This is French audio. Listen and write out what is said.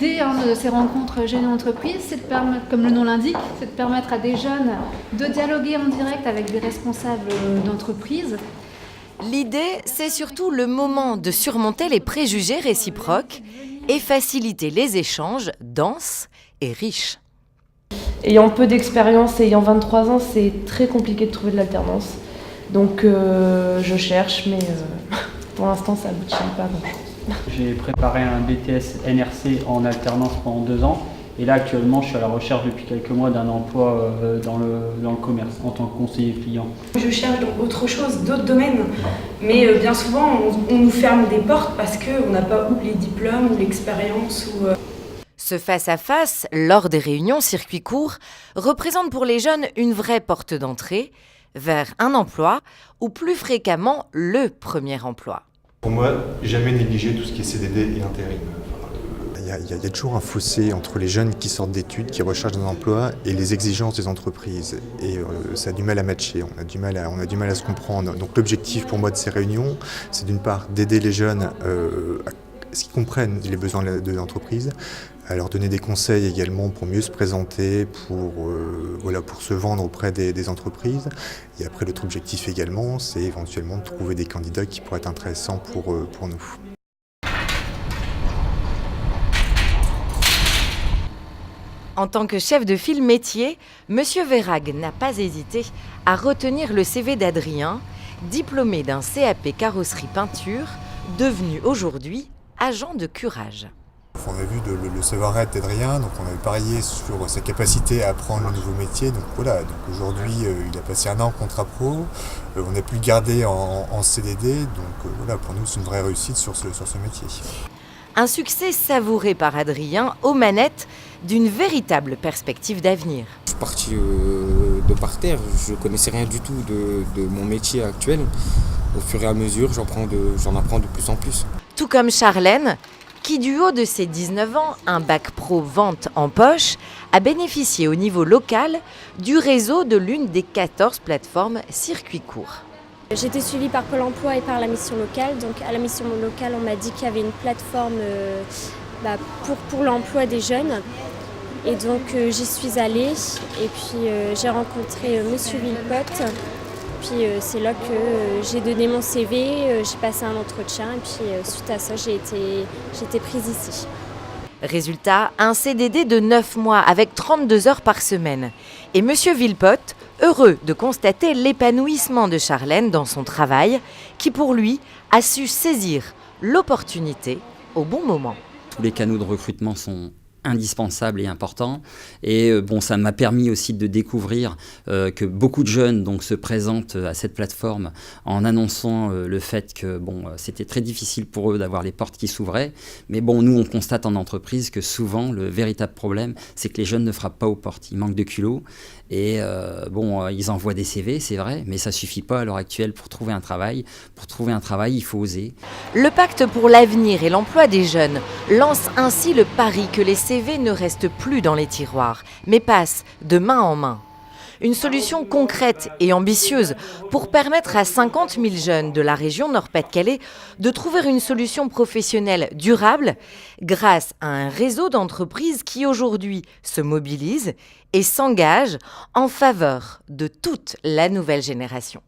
l'idée de ces rencontres jeunes entreprises, c'est de permettre, comme le nom l'indique, c'est de permettre à des jeunes de dialoguer en direct avec des responsables d'entreprise. L'idée, c'est surtout le moment de surmonter les préjugés réciproques et faciliter les échanges denses et riches. Ayant peu d'expérience et ayant 23 ans, c'est très compliqué de trouver de l'alternance. Donc je cherche, mais pour l'instant, ça aboutit pas à grand-chose. J'ai préparé un BTS NRC en alternance pendant 2 ans. Et là, actuellement, je suis à la recherche depuis quelques mois d'un emploi dans le commerce, en tant que conseiller client. Je cherche donc autre chose, d'autres domaines. Mais bien souvent, on nous ferme des portes parce qu'on n'a pas ou les diplômes ou l'expérience. Ce face-à-face, lors des réunions circuit court, représente pour les jeunes une vraie porte d'entrée vers un emploi ou plus fréquemment le premier emploi. Pour moi, jamais négliger tout ce qui est CDD et intérim. Il y a toujours un fossé entre les jeunes qui sortent d'études, qui recherchent un emploi, et les exigences des entreprises. Et ça a du mal à matcher, on a du mal à se comprendre. Donc l'objectif pour moi de ces réunions, c'est d'une part d'aider les jeunes à ce qu'ils comprennent les besoins de l'entreprise, à leur donner des conseils également pour mieux se présenter, pour se vendre auprès des entreprises. Et après, l'autre objectif également, c'est éventuellement de trouver des candidats qui pourraient être intéressants pour nous. En tant que chef de file métier, M. Verhaeghe n'a pas hésité à retenir le CV d'Adrien, diplômé d'un CAP carrosserie peinture, devenu aujourd'hui agent de curage. On a vu le savoir-être d'Adrien, donc on avait parié sur sa capacité à apprendre le nouveau métier. Donc voilà, donc aujourd'hui il a passé 1 an en contrat pro, on a pu le garder en CDD, donc voilà, pour nous c'est une vraie réussite sur ce métier. Un succès savouré par Adrien aux manettes d'une véritable perspective d'avenir. Je suis parti de par terre, je ne connaissais rien du tout de mon métier actuel. Au fur et à mesure, j'en apprends de plus en plus. Tout comme Charlène, qui du haut de ses 19 ans, un bac pro vente en poche, a bénéficié au niveau local du réseau de l'une des 14 plateformes circuit court. J'ai été suivie par Pôle emploi et par la mission locale. Donc à la mission locale, on m'a dit qu'il y avait une plateforme pour l'emploi des jeunes. Et donc j'y suis allée et puis j'ai rencontré Monsieur Villepot. Puis c'est là que j'ai donné mon CV, j'ai passé un entretien et puis suite à ça, j'ai été prise ici. Résultat, un CDD de 9 mois avec 32 heures par semaine. Et Monsieur Villepot, heureux de constater l'épanouissement de Charlène dans son travail, qui pour lui a su saisir l'opportunité au bon moment. Tous les canaux de recrutement sont indispensable et important. Et ça m'a permis aussi de découvrir que beaucoup de jeunes se présentent à cette plateforme en annonçant le fait que c'était très difficile pour eux d'avoir les portes qui s'ouvraient. Mais nous, on constate en entreprise que souvent, le véritable problème, c'est que les jeunes ne frappent pas aux portes. Ils manquent de culot. Et ils envoient des CV, c'est vrai, mais ça ne suffit pas à l'heure actuelle pour trouver un travail. Pour trouver un travail, il faut oser. Le Pacte pour l'avenir et l'emploi des jeunes lance ainsi le pari que les CV ne restent plus dans les tiroirs, mais passent de main en main. Une solution concrète et ambitieuse pour permettre à 50 000 jeunes de la région Nord-Pas-de-Calais de trouver une solution professionnelle durable grâce à un réseau d'entreprises qui aujourd'hui se mobilise et s'engage en faveur de toute la nouvelle génération.